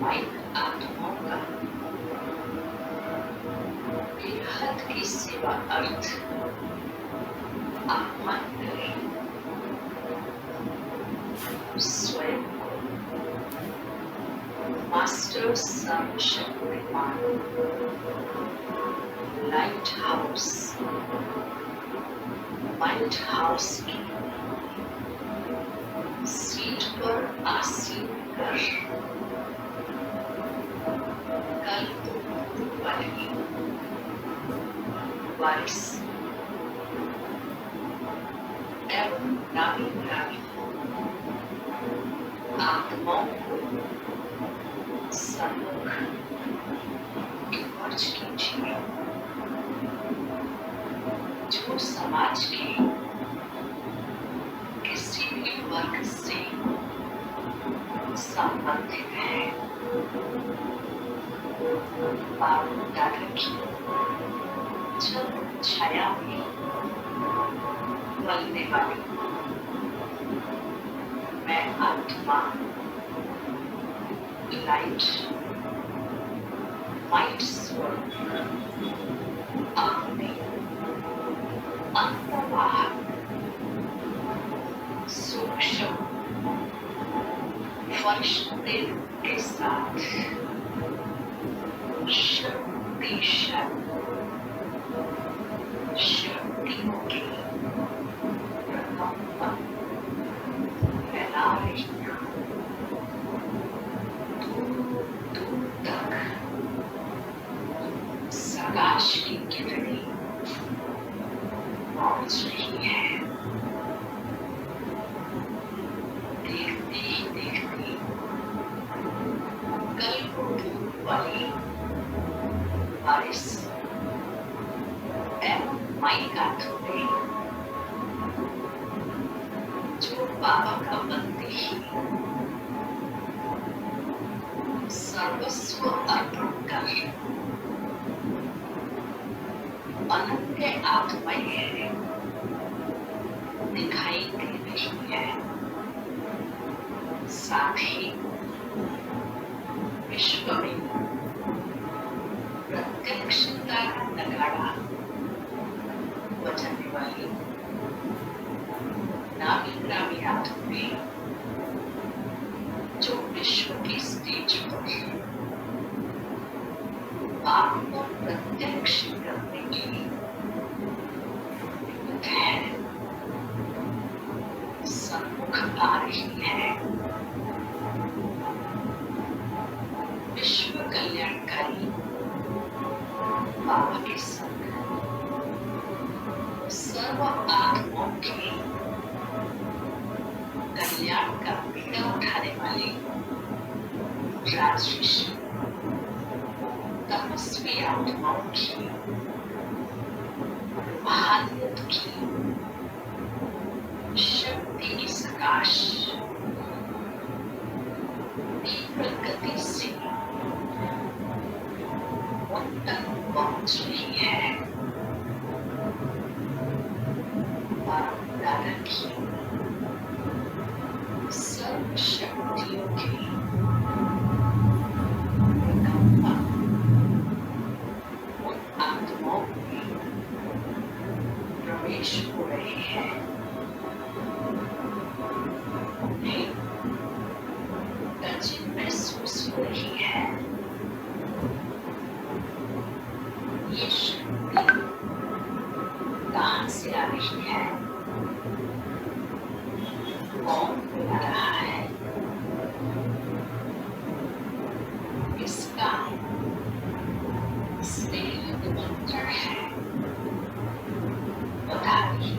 Mic आत्माओं का बेहद की सेवा अर्थ आह्वान करें। स्वयं को मास्टर सर्वशक्तिमान लाइट हाउस माइट हाउस की सीट पर आसीन कर कल वाली वारिस एवं नामी आत्माओं को सम्मुख इमर्ज कीजिए जो समाज के किसी भी वर्ग से संबंधित है। बाबू दादा की जब छाया में बनने वाली मैं आत्मा लाइट माइट स्वरूप अपने अंतर्वाहक सूक्ष्म फरिश्ते के साथ शक्तिशाली शक्तियों की प्रकंपन फैला रही दूर तक प्रकाश की किरणें पहुंच रही है। देखते ही देखते कल को धूप वाली बारिश एवं माई गाथों में जो बाबा का बंदी ही सर्वस्व अर्पण कर अनंत आत्मय दिखाई दे रही है। साथ ही विश्व में प्रत्यक्षता का नगाड़ा बजाने वाली नामी ग्रामी आत्माएं जो विश्व की स्टेज पर आपको प्रत्यक्ष करने के लिए सम्मुख आ रही है। विश्व कल्याणकारी बाबा के संग सर्व आत्माओं के कल्याण का बीड़ा उठाने वाले राजऋषि तपस्वी आत्माओं की रूहानियत की शक्ति की सकाश तीव्र गति से उन तक पहुंच रही है। परम दादा की सर्व शक्तियों की प्रकंपन उन आत्माओं में प्रवेश हो रहे हैं। उन्हें टचिंग महसूस हो रही है। ये शक्ति कहाँ से आ रही है? कौन बुला रहा है? इसका स्नेह निमंत्रण है। बधाई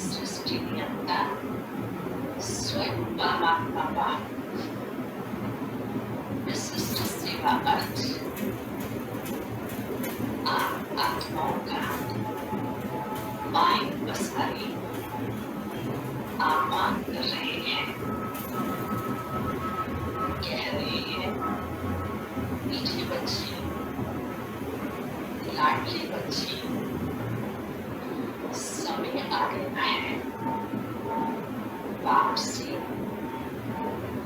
सृष्टि नियंता स्वयं परमात्मा विशिष्ट सेवा अर्थ आप आत्माओं का बाएं पसारी आह्वान कर रहे हैं। कह रहे हैं मीठे बच्चे लाडले बच्चे समय आ गया है बाप से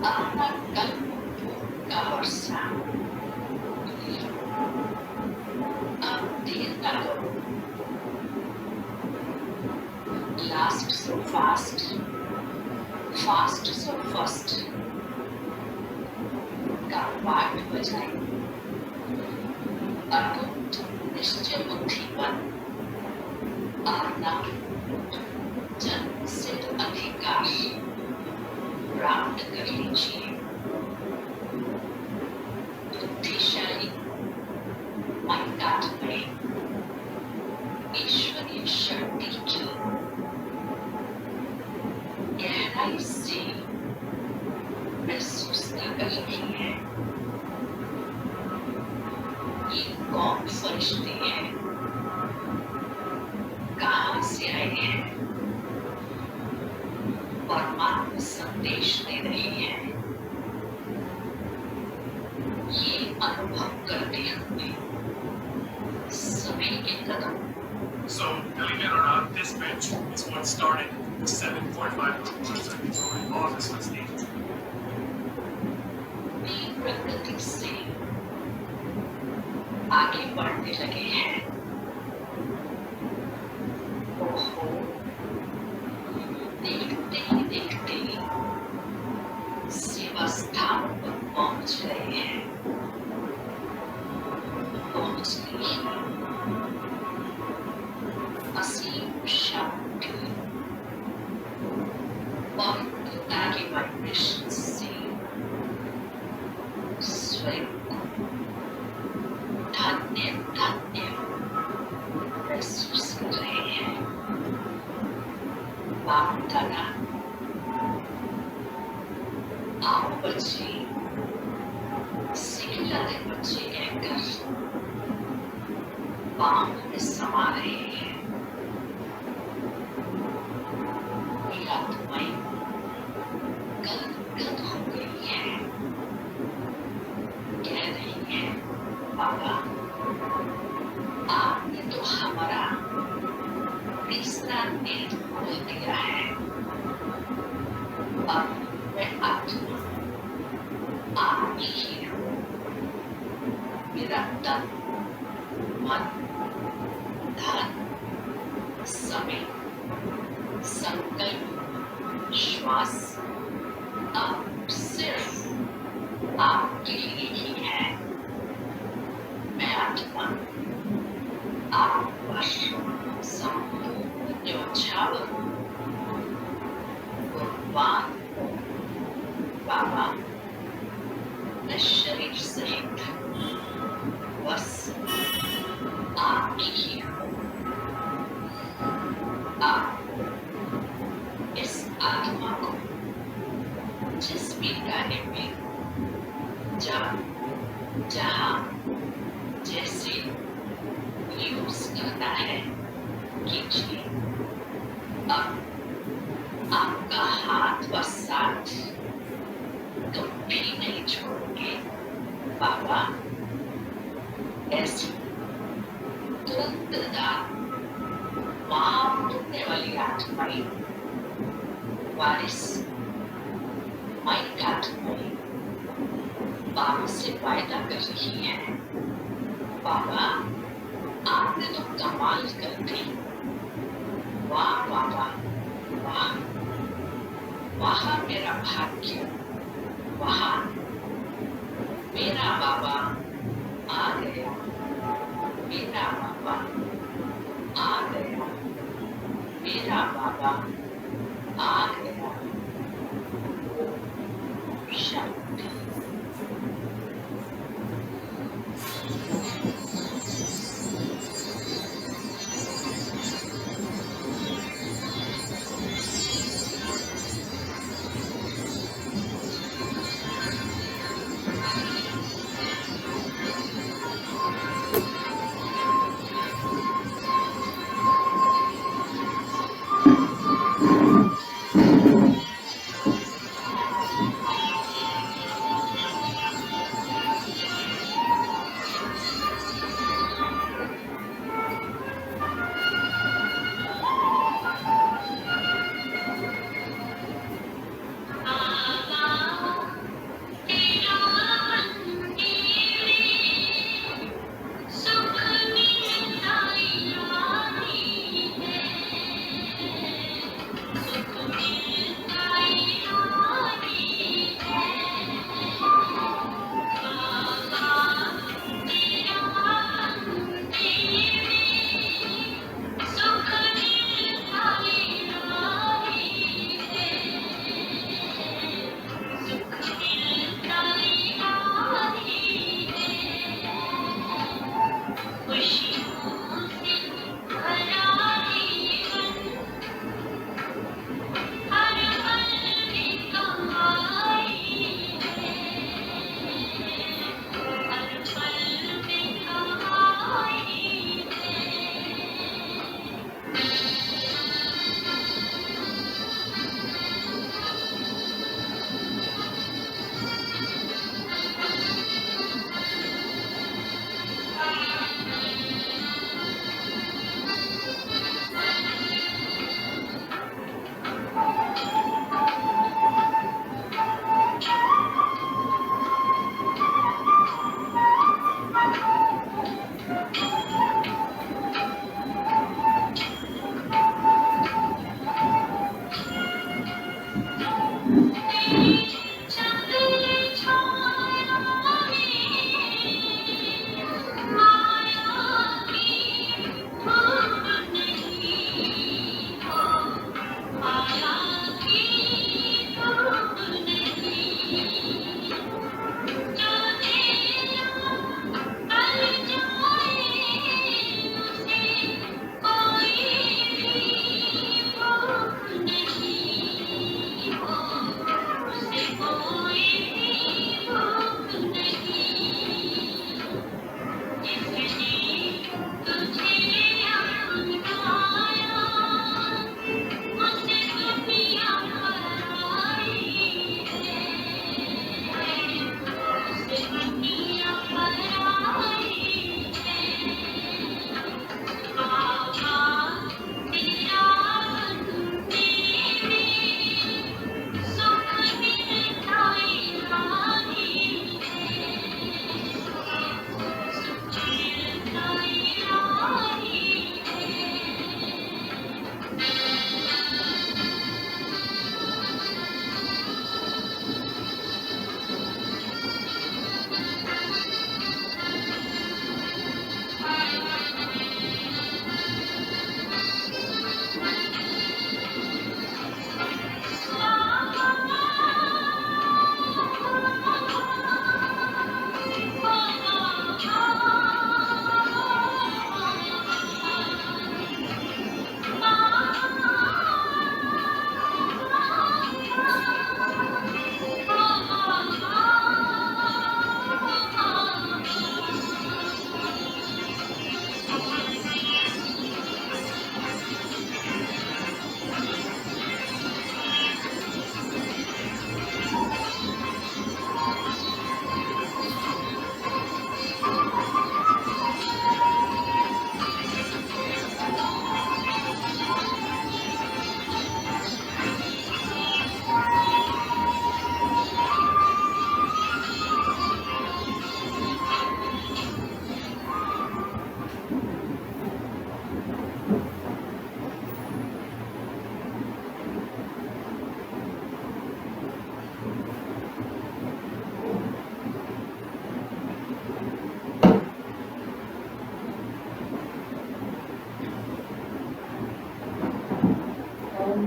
अपना कल्प forza. Ambientalo. Last so fast. Fast so first. का पाठ बजाए. अटूट निश्चय बुद्धिमन. आना जन्म सिद्ध अधिकार प्राप्त कर लीजिए. बुद्धिशाली मनकाट में ईश्वरीय शक्ति की गहराई से महसूस कर रही है. ये कौन फरिश्ते हैं? कहाँ से आए हैं? परमात्मा संदेश दे रहे हैं. ये अनुभव करते हुए सभी के कदम. So, believe it or not, this bench is what started the 7.5 Observatory office listing. प्रकृति से आगे बढ़ने लगे हैं. ओहो, देखते ही देखते सेवा स्थान पर पहुंच रहे हैं. पहुंचते ही असीम शांति पवित्रता के वाइब्रेशन से स्वयं धन्य धन्य महसूस कर रहे हैं. बाप दादा, आओ बच्चे, सिखलाते बच्चे कहकर बाहों में समा रहे हैं. आत्माएं गदगद हो गई है. कह रही है, बाबा आपने तो हमारा तीसरा नेत्र खोल दिया है. अब मैं आत्मा आपकी ही हूँ. मेरा तन मन धन समय संकल्प श्वास अब सिर्फ आपके लिए ही है. मैं आत्मा आप पर संपूर्ण न्योछावर कुर्बान हूँ. बाबा, मैं शरीर सहित बस आपकी ही हूँ. आप इस आत्मा को जिस भी कार्य में जहाँ जैसे यूज करना है कीजिए. अब आपका हाथ व साथ कभी नहीं छोड़ोगे. बाबा, ऐसी तुरंत वहां उठने वाली आत्माएं वारिस माइक आत्माएं बाबा से वायदा कर रही है. बाबा, आपने तो कमाल कर दी. वाह बाबा वाह. वहाँ मेरा भाग्य, वहाँ मेरा बाबा आ गया. मेरा बाबा आ गया. मेरा बाबा आ गया. शांति.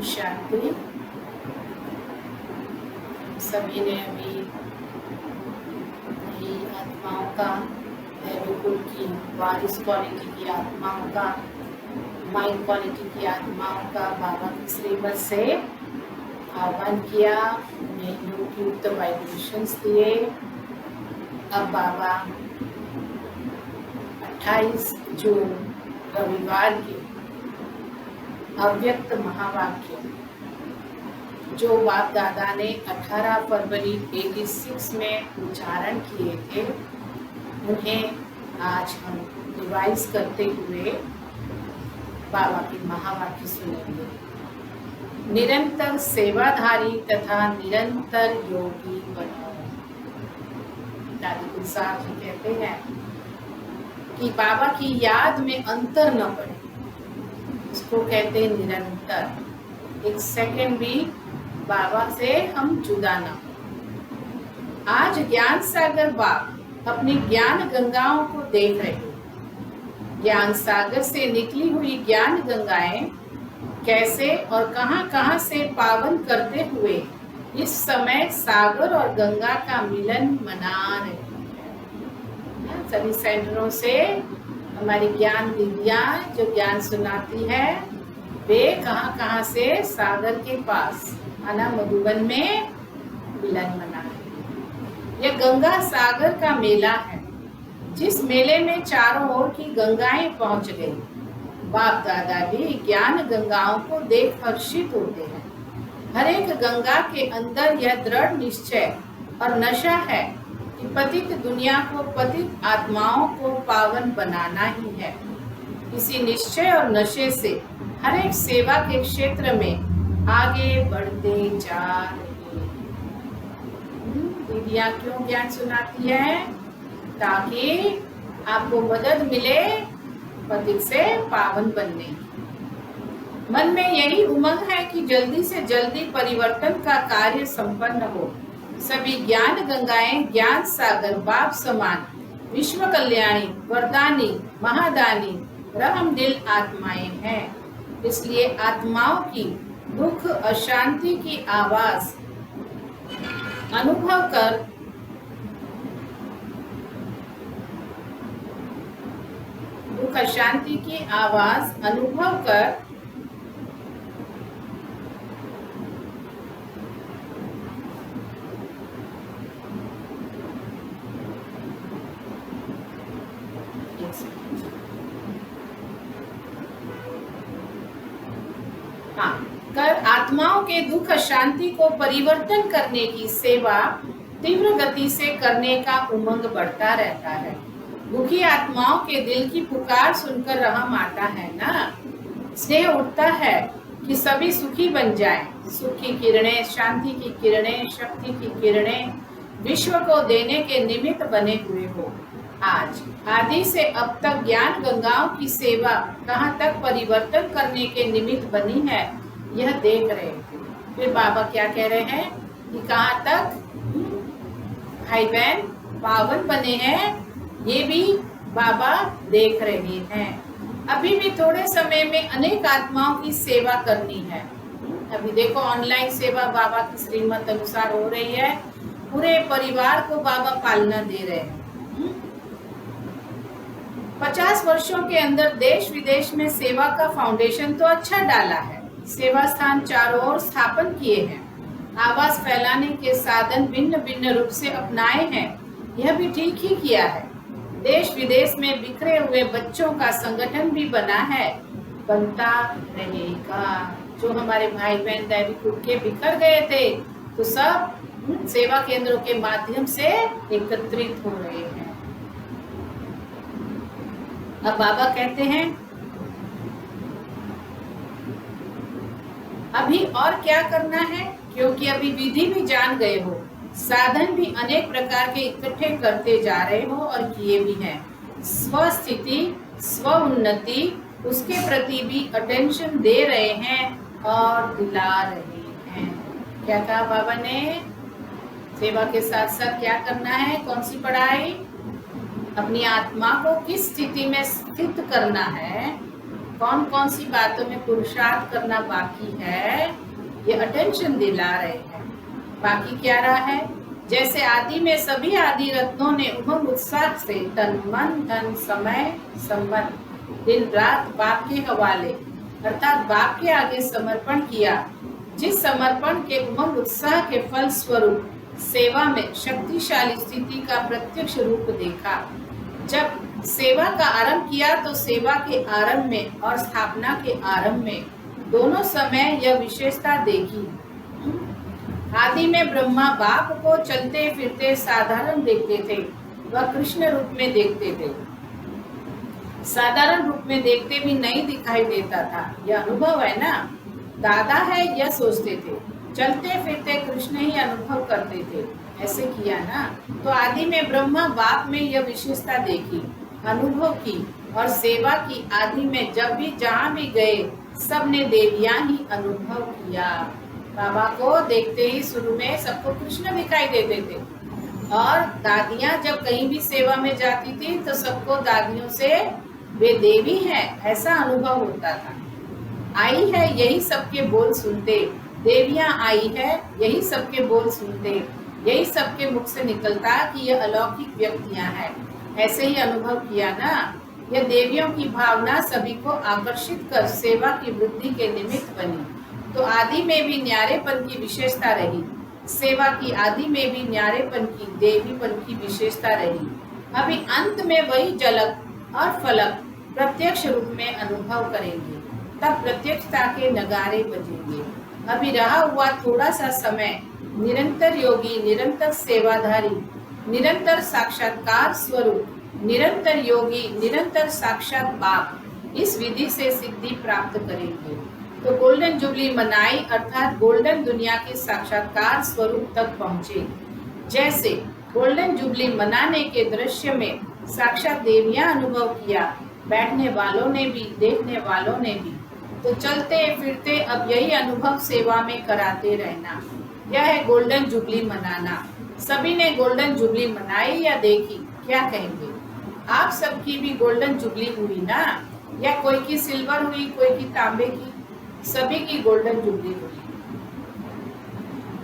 शांति। सभी ने अभी नई आत्माओं का, दैविकुल की वारिस क्वालिटी की आत्माओं का, माइंड क्वालिटी की आत्माओं का बाबा की श्रीमत से आह्वान किया, उन्हें युक्त वाइब्रेशंस दिए। अब बाबा 28 जून रविवार के अव्यक्त महावाक्य जो बाप दादा ने 18 फरवरी 86 में उच्चारण किए थे, उन्हें आज हम रिवाइज करते हुए बाबा के महावाक्य सुनेंगे। निरंतर सेवाधारी तथा निरंतर योगी बनो। दादी गुरु साहब जी कहते हैं कि बाबा की याद में अंतर न पड़े, इसको कहते हैं निरंतर। एक सेकंड भी बाबा से हम जुदा ना हो। आज ज्ञान सागर बाप अपनी ज्ञान गंगाओं को देख रहे हैं। ज्ञान सागर से निकली हुई ज्ञान गंगाएं कैसे और कहां-कहां से पावन करते हुए इस समय सागर और गंगा का मिलन मना रहे हैं। सभी सेंटरों से हमारी ज्ञान दीदियां जो ज्ञान सुनाती है, वे कहां-कहां से सागर के पास आना मधुबन में मिलन मना रहे। यह गंगा सागर का मेला है, जिस मेले में चारों ओर की गंगाएं पहुंच गई। बाप दादा भी ज्ञान गंगाओं को देख हर्षित होते हैं। हर एक गंगा के अंदर यह दृढ़ निश्चय और नशा है कि पतित दुनिया को, पतित आत्माओं को पावन बनाना ही है। इसी निश्चय और नशे से हर एक सेवा के क्षेत्र में आगे बढ़ते जा रहे हैं। दीदियां क्यों ज्ञान सुनाती है? ताकि आपको मदद मिले पतित से पावन बनने की। मन में यही उमंग है कि जल्दी से जल्दी परिवर्तन का कार्य संपन्न हो। सभी ज्ञान गंगाएं ज्ञान सागर बाप समान विश्व कल्याणी, वरदानी, महादानी, रहम दिल आत्माएं हैं। इसलिए आत्माओं की दुख अशांति की आवाज अनुभव कर दुख अशांति की आवाज अनुभव कर कर आत्माओं के दुख अशांति को परिवर्तन करने की सेवा तीव्र गति से करने का उमंग बढ़ता रहता है। दुखी आत्माओं के दिल की पुकार सुनकर रहम आता है ना, स्नेह उठता है कि सभी सुखी बन जाएं। सुख की किरणें, शांति की किरणें, शक्ति की किरणें विश्व को देने के निमित्त बने हुए हो। आज आदि से अब तक ज्ञान गंगाओं की सेवा कहाँ तक परिवर्तन करने के निमित्त बनी है, यह देख रहे थे। फिर बाबा क्या कह रहे हैं कि कहाँ तक भाई बहन पावन बने हैं, ये भी बाबा देख रहे हैं। अभी भी थोड़े समय में अनेक आत्माओं की सेवा करनी है। अभी देखो ऑनलाइन सेवा बाबा की श्रीमत अनुसार हो रही है। पूरे परिवार को बाबा पालना दे रहे हैं। 50 वर्षों के अंदर देश विदेश में सेवा का फाउंडेशन तो अच्छा डाला है। सेवा स्थान चारों ओर स्थापन किए हैं। आवाज फैलाने के साधन भिन्न भिन्न रूप से अपनाए हैं। यह भी ठीक ही किया है। देश विदेश में बिखरे हुए बच्चों का संगठन भी बना है, बनता रहेगा। जो हमारे भाई बहन दैविक के बिखर गए थे, तो सब सेवा केंद्रों के माध्यम से एकत्रित हो रहे हैं। अब बाबा कहते हैं अभी और क्या करना है, क्योंकि अभी विधि भी जान गए हो, साधन भी अनेक प्रकार के इकट्ठे करते जा रहे हो और किए भी हैं। स्वस्थिति, स्व उन्नति, उसके प्रति भी अटेंशन दे रहे हैं और दिला रहे हैं। क्या कहा बाबा ने? सेवा के साथ साथ क्या करना है? कौन सी पढ़ाई? अपनी आत्मा को किस स्थिति में स्थित करना है, कौन कौन सी बातों में पुरुषार्थ करना बाकी है, ये अटेंशन दिला रहे हैं। बाकी क्या रहा है, जैसे आदि में सभी आदि रत्नों ने उमंग उत्साह से तन मन धन समय संबंध दिन रात बाप के हवाले अर्थात बाप के आगे समर्पण किया। जिस समर्पण के उमंग उत्साह के फल स्वरूप सेवा में शक्तिशाली स्थिति का प्रत्यक्ष रूप देखा। जब सेवा का आरंभ किया तो सेवा के आरंभ में और स्थापना के आरंभ में दोनों समय यह विशेषता देखी। आदि में ब्रह्मा बाप को चलते फिरते साधारण देखते थे, वह कृष्ण रूप में देखते थे। साधारण रूप में देखते भी नहीं दिखाई देता था, यह अनुभव है ना। दादा है यह सोचते थे, चलते फिरते कृष्ण ही अनुभव करते थे, ऐसे किया ना। तो आदि में ब्रह्मा बाप में यह विशेषता देखी, अनुभव की और सेवा की। आदि में जब भी जहाँ भी गए सबने देवियां ही अनुभव किया। बाबा को देखते ही शुरू में सबको कृष्ण दिखाई देते थे और दादियां जब कहीं भी सेवा में जाती थी तो सबको दादियों से वे देवी हैं ऐसा अनुभव होता था। आई है यही सबके बोल सुनते, देवियां आई है यही सबके बोल सुनते, यही सबके मुख से निकलता कि यह अलौकिक व्यक्तियां हैं, ऐसे ही अनुभव किया ना। यह देवियों की भावना सभी को आकर्षित कर सेवा की वृद्धि के निमित्त बनी। तो आदि में भी न्यारेपन की विशेषता रही, सेवा की आदि में भी न्यारेपन की देवीपन की विशेषता रही। अभी अंत में वही झलक और फलक प्रत्यक्ष रूप में अनुभव करेंगे, तब प्रत्यक्षता के नगारे बजेंगे। अभी रहा हुआ थोड़ा सा समय निरंतर योगी, निरंतर सेवाधारी, निरंतर साक्षात्कार स्वरूप, निरंतर योगी, निरंतर साक्षात बाप, इस विधि से सिद्धि प्राप्त करेंगे। तो गोल्डन जुबली मनाई अर्थात गोल्डन दुनिया के साक्षात्कार स्वरूप तक पहुँचे। जैसे गोल्डन जुबली मनाने के दृश्य में साक्षात देवियां अनुभव किया, बैठने वालों ने भी देखने वालों ने भी। तो चलते फिरते अब यही अनुभव सेवा में कराते रहना, यह है गोल्डन जुबली मनाना। सभी ने गोल्डन जुबली मनाई या देखी, क्या कहेंगे? आप सबकी भी गोल्डन जुबली हुई ना, या कोई की सिल्वर हुई, कोई की तांबे की, सभी की गोल्डन जुबली हुई।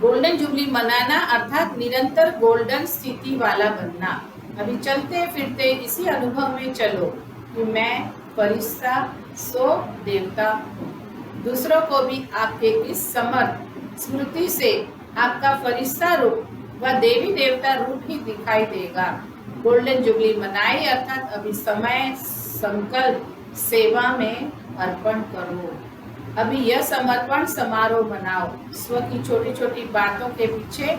गोल्डन जुबली मनाना अर्थात निरंतर गोल्डन स्थिति वाला बनना। अभी चलते फिरते इसी अनुभव में चलो कि मैं फरिश्ता सो देवता हूँ। दूसरों को भी आपके इस समर्थ स्मृति से आपका फरिश्ता रूप व देवी देवता रूप ही दिखाई देगा। गोल्डन जुबली मनाई अर्थात अभी समय संकल्प सेवा में अर्पण करो। अभी यह समर्पण समारोह मनाओ। स्व की छोटी छोटी बातों के पीछे,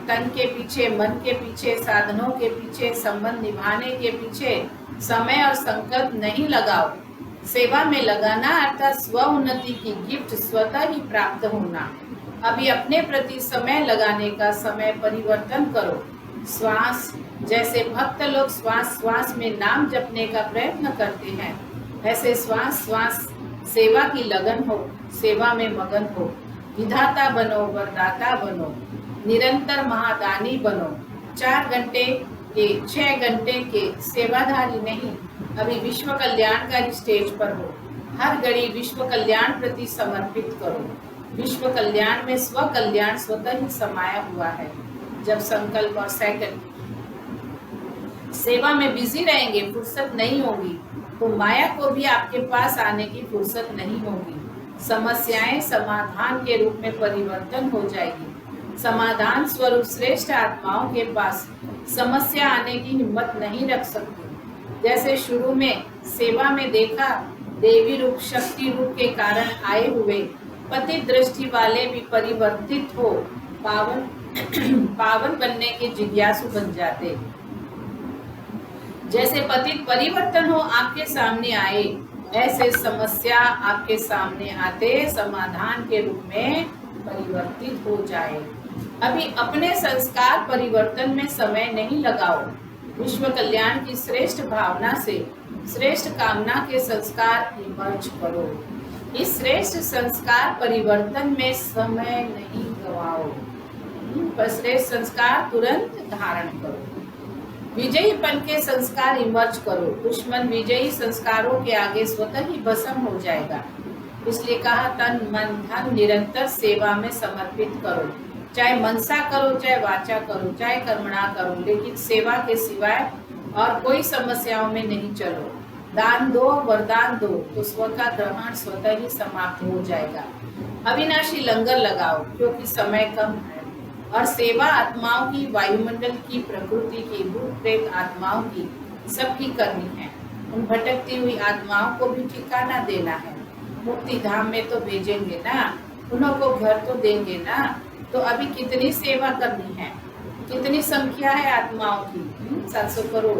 तन के पीछे, मन के पीछे, साधनों के पीछे, संबंध निभाने के पीछे समय और संकल्प नहीं लगाओ। सेवा में लगाना अर्थात स्व उन्नति की गिफ्ट स्वतः ही प्राप्त होना। अभी अपने प्रति समय लगाने का समय परिवर्तन करो। श्वास, जैसे भक्त लोग श्वास श्वास में नाम जपने का प्रयत्न करते हैं, ऐसे श्वास श्वास सेवा की लगन हो, सेवा में मगन हो। विधाता बनो, वरदाता बनो, निरंतर महादानी बनो। 4 घंटे के 6 घंटे के सेवाधारी नहीं, अभी विश्व कल्याणकारी स्टेज पर हो। हर घड़ी विश्व कल्याण प्रति समर्पित करो। विश्व कल्याण में स्व कल्याण स्वतः ही समाया हुआ है। जब संकल्प और सेकंड सेवा में बिजी रहेंगे, फुर्सत नहीं होगी, तो माया को भी आपके पास आने की फुर्सत नहीं होगी। समस्याएं समाधान के रूप में परिवर्तन हो जाएगी। समाधान स्वरूप श्रेष्ठ आत्माओं के पास समस्या आने की हिम्मत नहीं रख सकती। जैसे शुरू में सेवा में देखा, देवी रूप शक्ति रूप के कारण आए हुए पति दृष्टि वाले भी परिवर्तित हो पावन बनने के जिज्ञासु बन जाते। जैसे पतित परिवर्तन हो आपके सामने आए, ऐसे समस्या आपके सामने आते समाधान के रूप में परिवर्तित हो जाए। अभी अपने संस्कार परिवर्तन में समय नहीं लगाओ। विश्व कल्याण की श्रेष्ठ भावना से श्रेष्ठ कामना के संस्कार इमर्ज करो। इस श्रेष्ठ संस्कार परिवर्तन में समय नहीं गवाओ, पर श्रेष्ठ संस्कार तुरंत धारण करो। विजयीपन के संस्कार इमर्ज करो। दुश्मन विजयी संस्कारों के आगे स्वतः ही भस्म हो जाएगा। इसलिए कहा तन मन धन निरंतर सेवा में समर्पित करो। चाहे मनसा करो, चाहे वाचा करो, चाहे कर्मणा करो, लेकिन सेवा के सिवाय और कोई समस्याओं में नहीं चलो। दान दो, वरदान दो, तो स्व का ग्रहण स्वतः ही समाप्त हो जाएगा। अविनाशी लंगर लगाओ, क्योंकि समय कम है। और सेवा आत्माओं की, वायुमंडल की, प्रकृति की, भूत प्रेत आत्माओं की, सबकी करनी है। उन भटकती हुई आत्माओं को भी ठिकाना देना है। मुक्ति धाम में तो भेजेंगे ना, उन्हों को घर तो देंगे ना। तो अभी कितनी सेवा करनी है, कितनी संख्या है आत्माओं की? 700 करोड़।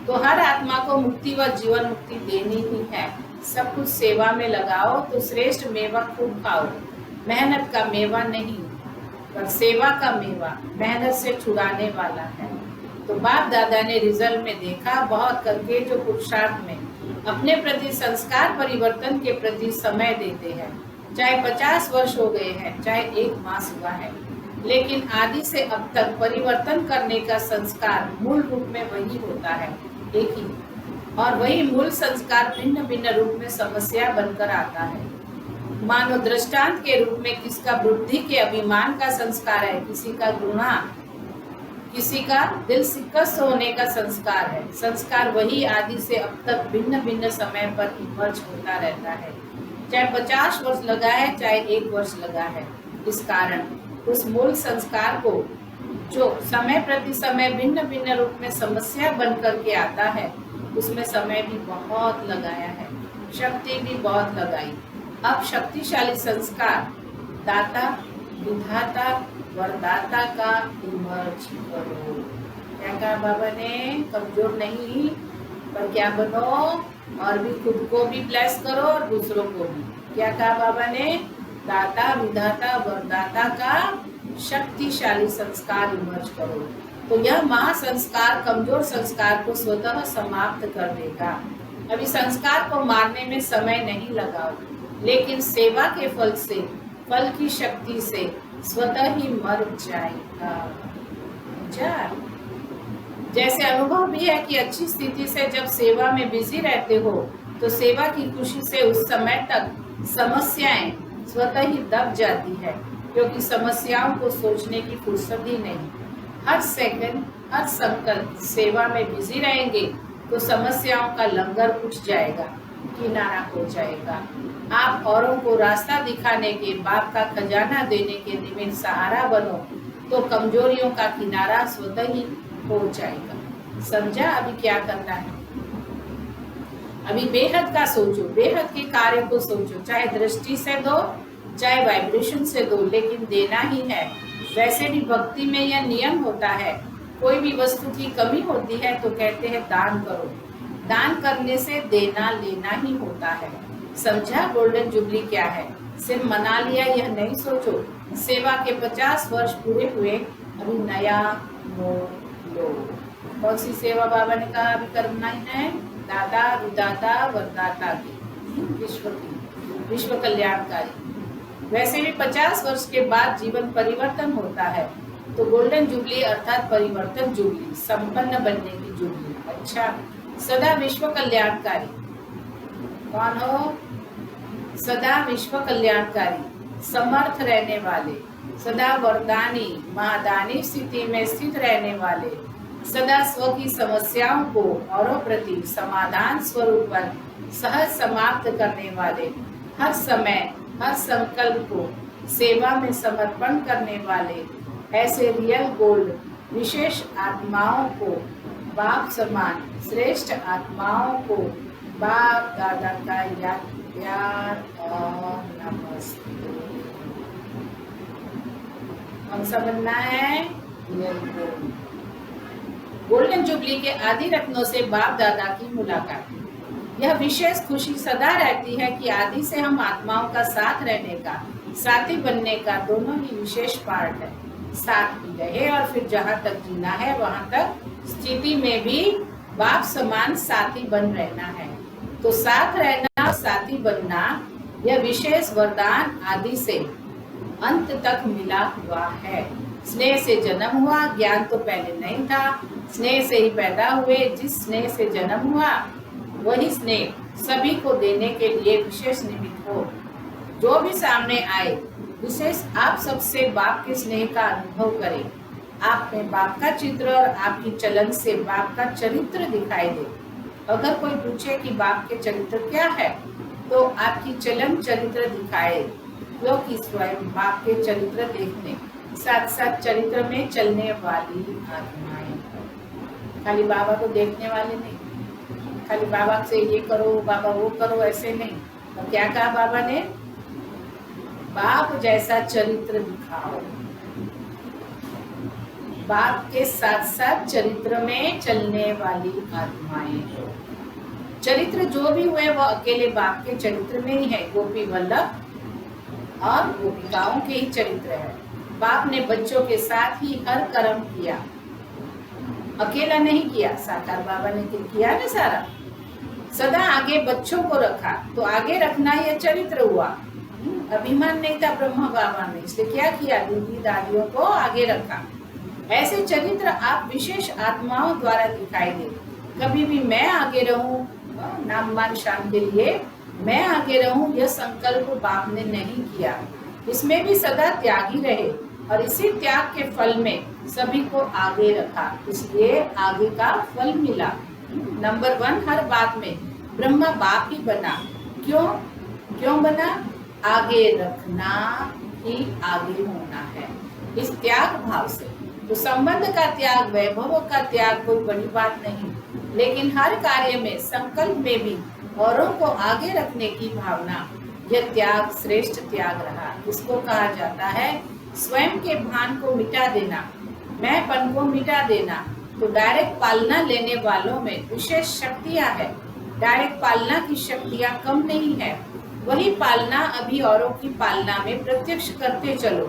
तो हर आत्मा को मुक्ति व जीवन मुक्ति देनी ही है। सब कुछ सेवा में लगाओ तो श्रेष्ठ मेवा खूब खाओ। मेहनत का मेवा नहीं, पर सेवा का मेवा मेहनत से छुड़ाने वाला है। तो बाप दादा ने रिजल्ट में देखा, बहुत करके जो पुरुषार्थ में अपने प्रति संस्कार परिवर्तन के प्रति समय देते हैं, चाहे 50 वर्ष हो गए हैं, चाहे 1 मास हुआ है, लेकिन आदि से अब तक परिवर्तन करने का संस्कार मूल रूप में वही होता है, एक ही। और वही मूल संस्कार भिन्न भिन्न रूप में समस्या बनकर आता है। मानो दृष्टांत के रूप में किसका बुद्धि के अभिमान का संस्कार है, किसी का घृणा, किसी का दिल शिकस्त होने का संस्कार है। संस्कार वही आदि से अब तक भिन्न भिन्न समय पर इमर्ज होता रहता है, चाहे 50 वर्ष लगा है, चाहे 1 वर्ष लगा है। इस कारण उस मूल संस्कार को जो समय प्रति समय भिन्न भिन्न रूप में समस्या बन करके आता है, उसमें समय भी बहुत लगाया है, शक्ति भी बहुत लगाई। अब शक्तिशाली संस्कार दाता, विधाता, वरदाता का इमर्ज करो। क्या कहा बाबा ने? कमजोर नहीं, पर क्या बनो, और भी खुद को भी ब्लेस करो और दूसरों को भी। क्या कहा बाबा ने? दाता, विधाता, वरदाता का शक्तिशाली संस्कार इमर्ज करो। तो यह महासंस्कार कमजोर संस्कार को स्वतः समाप्त कर देगा। अभी संस्कार को मारने में समय नहीं लगाओ, लेकिन सेवा के फल से, फल की शक्ति से स्वतः ही मर जाएगा। जैसे अनुभव भी है कि अच्छी स्थिति से जब सेवा में बिजी रहते हो, तो सेवा की खुशी से उस समय तक समस्याएं स्वतः ही दब जाती है, क्योंकि समस्याओं को सोचने की फुर्सत ही नहीं। हर सेकंड, हर संकल्प सेवा में बिजी रहेंगे तो समस्याओं का लंगर उठ जाएगा, किनारा हो जाएगा। आप औरों को रास्ता दिखाने के, बाप का खजाना देने के निमित्त सहारा बनो, तो कमजोरियों का किनारा स्वतः ही हो जाएगा। समझा? अभी क्या करना है? अभी बेहद का सोचो, बेहद के कार्य को सोचो, चाहे दृष्टि से दो, चाहे वाइब्रेशन से दो, लेकिन देना ही है। वैसे भी भक्ति में यह नियम होता है, कोई भी वस्तु की कमी होती है तो कहते हैं दान करो। दान करने से देना लेना ही होता है। समझा गोल्डन जुबली क्या है? सिर्फ मना लिया यह नहीं सोचो। सेवा के 50 वर्ष पूरे हुए, अभी नया मोड़ लो। कौन सी सेवा बाबा ने कहा अभी करना है? दाता, विदाता, वरदाता की, विश्व कल्याणकारी। वैसे भी 50 वर्ष के बाद जीवन परिवर्तन होता है, तो गोल्डन जुबली अर्थात परिवर्तन जुबली, संपन्न बनने की जुबली। अच्छा, सदा विश्व कल्याणकारी कौन हो? सदा विश्व कल्याणकारी, समर्थ रहने वाले, सदा वरदानी, महादानी स्थिति में स्थित रहने वाले, सदा स्व की समस्याओं को औरों प्रति समाधान स्वरूप सहज समाप्त करने वाले, हर समय हर संकल्प को सेवा में समर्पण करने वाले, ऐसे रियल गोल्ड विशेष आत्माओं को, बाप समान श्रेष्ठ आत्माओं को बाप दादा का याद, प्यार और नमस्ते। कौन सा बनना है? Real gold. गोल्डन जुबली के आदि रत्नों से बाप दादा की मुलाकात। यह विशेष खुशी सदा रहती है कि आदि से हम आत्माओं का साथ रहने का, साथी बनने का दोनों ही विशेष पार्ट है। साथ भी रहे और फिर जहाँ तक जीना है वहाँ तक स्थिति में भी बाप समान साथी बन रहना है। तो साथ रहना, साथी बनना, यह विशेष वरदान आदि से अंत तक मिला हुआ है। स्नेह से जन्म हुआ, ज्ञान तो पहले नहीं था, स्नेह से ही पैदा हुए। जिस स्नेह से जन्म हुआ वही स्नेह सभी को देने के लिए विशेष निमित्त हो। जो भी सामने आए विशेष आप सबसे बाप के स्नेह का अनुभव करें। आप में बाप का चित्र और आपकी चलन से बाप का चरित्र दिखाई दे। अगर कोई पूछे कि बाप के चरित्र क्या है, तो आपकी चलन चरित्र दिखाए, क्योंकि स्वयं बाप के चरित्र देखने साथ साथ चरित्र में चलने वाली आत्माएं, खाली बाबा को देखने वाले नहीं, खाली बाबा से ये करो बाबा वो करो ऐसे नहीं। तो क्या कहा बाबा ने? बाप जैसा चरित्र दिखाओ, बाप के साथ साथ चरित्र में चलने वाली आत्माएं हो। चरित्र जो भी हुए वो अकेले बाप के चरित्र में ही है। गोपी वल्लभ और गोपिकाओं के ही चरित्र है। बाप ने बच्चों के साथ ही हर कर्म किया, अकेला नहीं किया। साकार बाबा ने किया ना सारा, सदा आगे बच्चों को रखा, तो आगे रखना यह चरित्र हुआ। अभिमान नहीं था ब्रह्मा बाबा ने, इसलिए क्या किया? दीदी दादियों को आगे रखा। ऐसे चरित्र आप विशेष आत्माओं द्वारा दिखाई दे। कभी भी मैं आगे रहूं, नाम मान शान के लिए मैं आगे रहूं, यह संकल्प बाप ने नहीं किया। इसमें भी सदा त्यागी रहे और इसी त्याग के फल में सभी को आगे रखा, इसलिए आगे का फल मिला। नंबर 1 हर बात में ब्रह्मा बाप ही बना। क्यों बना? आगे रखना ही आगे होना है, इस त्याग भाव से। तो संबंध का त्याग, वैभव का त्याग कोई बड़ी बात नहीं, लेकिन हर कार्य में संकल्प में भी औरों को आगे रखने की भावना, यह त्याग श्रेष्ठ त्याग रहा। इसको कहा जाता है स्वयं के भान को मिटा देना, मैंपन को मिटा देना। तो डायरेक्ट पालना लेने वालों में विशेष शक्तियां है। डायरेक्ट पालना की शक्तियां कम नहीं है, वही पालना अभी औरों की पालना में प्रत्यक्ष करते चलो।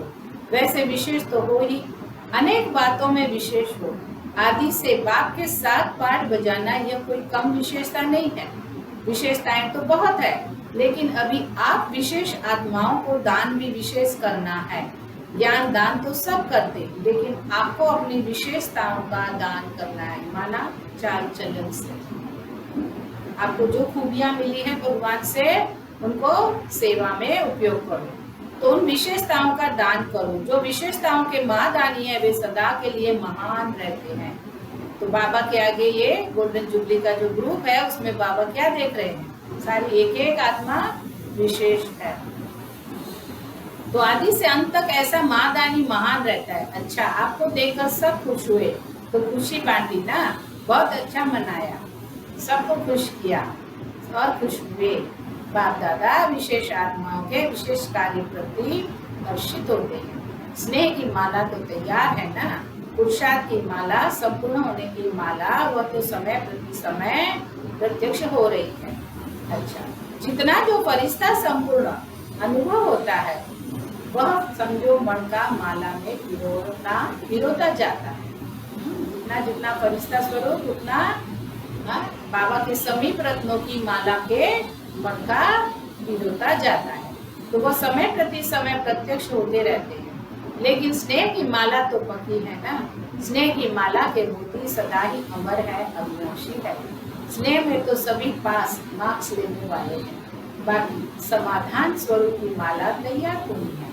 वैसे विशेष तो हो ही, अनेक बातों में विशेष हो। आदि से बाप के साथ पाठ बजाना यह कोई कम विशेषता नहीं है। विशेषताएं तो बहुत है, लेकिन अभी आप विशेष आत्माओं को दान भी विशेष करना है। ज्ञान दान तो सब करते, लेकिन आपको अपनी विशेषताओं का दान करना है। माना चाल चलन से आपको जो खूबियां मिली हैं भगवान से, उनको सेवा में उपयोग करो। तो उन विशेषताओं का दान करो। जो विशेषताओं के महादानी है वे सदा के लिए महान रहते हैं। तो बाबा के आगे ये गोल्डन जुबली का जो ग्रुप है, उसमें बाबा क्या देख रहे हैं? सारी एक एक आत्मा विशेष है। तो आदि से अंत तक ऐसा महादानी महान रहता है। अच्छा, आपको देखकर सब खुश हुए तो खुशी बांटी ना, बहुत अच्छा मनाया, सबको खुश किया और खुश हुए। बाप दादा विशेष आत्माओं के विशेष कार्य प्रति हर्षित होते हैं। स्नेह की माला तो तैयार है ना, पुरुषार्थ की माला, संपूर्ण होने की माला, वह तो समय प्रति समय प्रत्यक्ष हो रही है। अच्छा, जितना जो फरिश्ता संपूर्ण अनुभव होता है, वह समझो मन का माला में पिरोता जाता है। जितना जितना फरिश्ता स्वरूप, उतना बाबा के समीप रत्नों की माला के मन का पिरोता जाता है। तो वह समय प्रति समय प्रत्यक्ष होते रहते हैं। लेकिन स्नेह की माला तो पकी है ना। स्नेह की माला के मोती सदा ही अमर है, अविनाशी है। स्नेह में तो सभी पास मार्क्स लेने वाले हैं। बाकी समाधान स्वरूप की माला तैयार हुई है।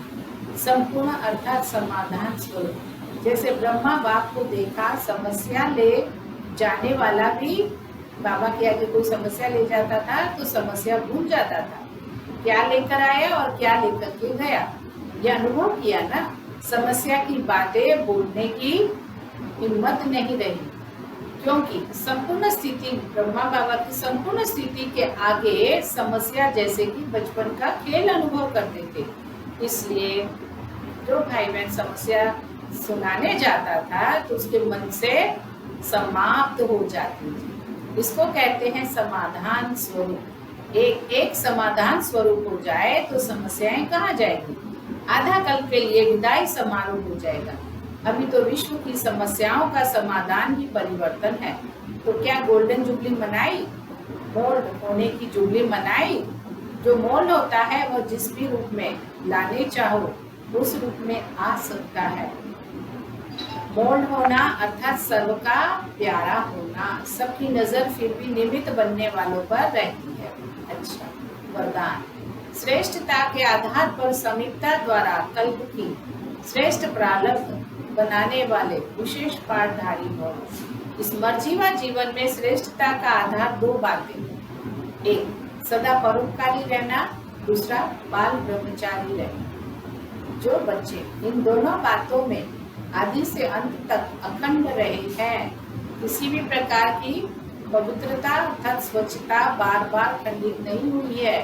संपूर्ण अर्थात समाधान स्वरूप। जैसे ब्रह्मा बाप को देखा, समस्या ले जाने वाला भी बाबा के आगे कोई समस्या ले जाता था तो समस्या भूल जाता था, क्या लेकर आया और क्या लेकर के गया, यह अनुभव किया ना। समस्या की बातें बोलने की हिम्मत नहीं रही, क्योंकि संपूर्ण स्थिति, ब्रह्मा बाबा की संपूर्ण स्थिति के आगे समस्या जैसे कि बचपन का खेल अनुभव करते थे। इसलिए जो भाई बहन समस्या सुनाने जाता था तो उसके मन से समाप्त हो जाती थी। इसको कहते हैं समाधान स्वरूप। एक समाधान स्वरूप हो जाए तो समस्याएं कहाँ जाएगी? आधा कल के लिए विदाई समारोह हो जाएगा। अभी तो विश्व की समस्याओं का समाधान ही परिवर्तन है। तो क्या गोल्डन जुबली मनाई, मोल्ड होने की जुबली मनाई? जो मोल्ड होता है वह जिस भी रूप में लाने चाहो उस रूप में आ सकता है। मोल्ड होना अर्थात सर्व का प्यारा होना, सबकी नजर फिर भी निमित्त बनने वालों पर रहती है। अच्छा, वरदान। श्रेष्ठता के आधार पर समीपता द्वारा कल्प की श्रेष्ठ प्रारब्ध बनाने वाले विशेष पाठधारी भव। इस मर्जीवा जीवन में श्रेष्ठता का आधार दो बातें हैं। एक, सदा परोपकारी रहना, दूसरा बाल ब्रह्मचारी रहना। जो बच्चे इन दोनों बातों में आदि से अंत तक अखंड रहे हैं, किसी भी प्रकार की पवित्रता अर्थात स्वच्छता बार बार खंडित नहीं हुई है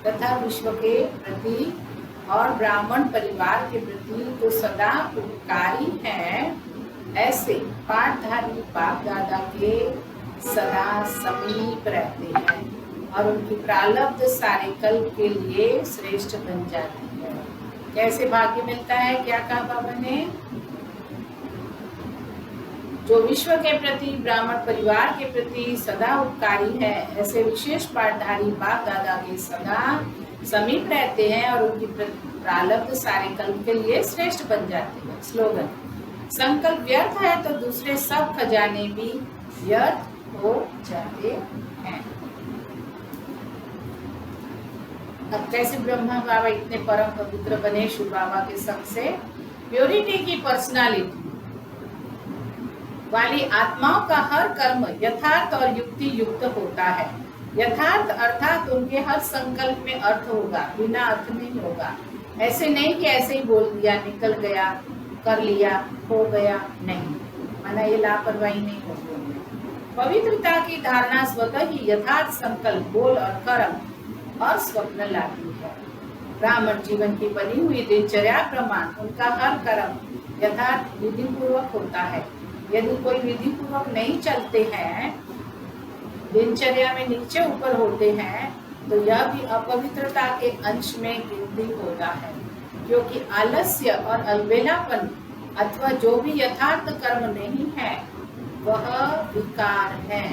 तथा विश्व के प्रति और ब्राह्मण परिवार के प्रति तो सदा उपकारी हैं, ऐसे पाठधारी बाप दादा के सदा समीप रहते हैं और उनकी प्रारब्ध सारे कल्प के लिए श्रेष्ठ बन जाती है। कैसे भाग्य मिलता है? क्या कहा बाबा ने? जो विश्व के प्रति ब्राह्मण परिवार के प्रति सदा उपकारी है, ऐसे विशेष पाठधारी बाप दादा के सदा समीप रहते हैं और उनकी प्रारब्ध सारे कल्प के लिए श्रेष्ठ बन जाते हैं। स्लोगन। संकल्प व्यर्थ है तो दूसरे सब खजाने भी व्यर्थ हो जाते हैं। अब कैसे ब्रह्मा बाबा इतने परम पवित्र बने शिव बाबा के संग से? प्योरिटी की पर्सनालिटी वाली आत्माओं का हर कर्म यथार्थ और युक्ति युक्त होता है। यथार्थ अर्थात उनके हर संकल्प में अर्थ होगा, बिना अर्थ नहीं होगा। ऐसे नहीं कि ऐसे ही बोल दिया, निकल गया, कर लिया, हो गया, नहीं, माना ये लापरवाही नहीं होगी। पवित्रता की धारणा स्वतः ही यथार्थ संकल्प, बोल और कर्म और स्वप्न लाती है। ब्राह्मण जीवन की बनी हुई दिनचर्या प्रमाण उनका हर कर्म यथार्थ विधि पूर्वक होता है। यदि कोई विधि पूर्वक नहीं चलते हैं, दिनचर्या में नीचे ऊपर होते हैं, तो यह भी अपवित्रता के अंश में गिनती होता है, क्योंकि आलस्य और अलबेलापन अथवा जो भी यथार्थ कर्म नहीं है वह विकार है।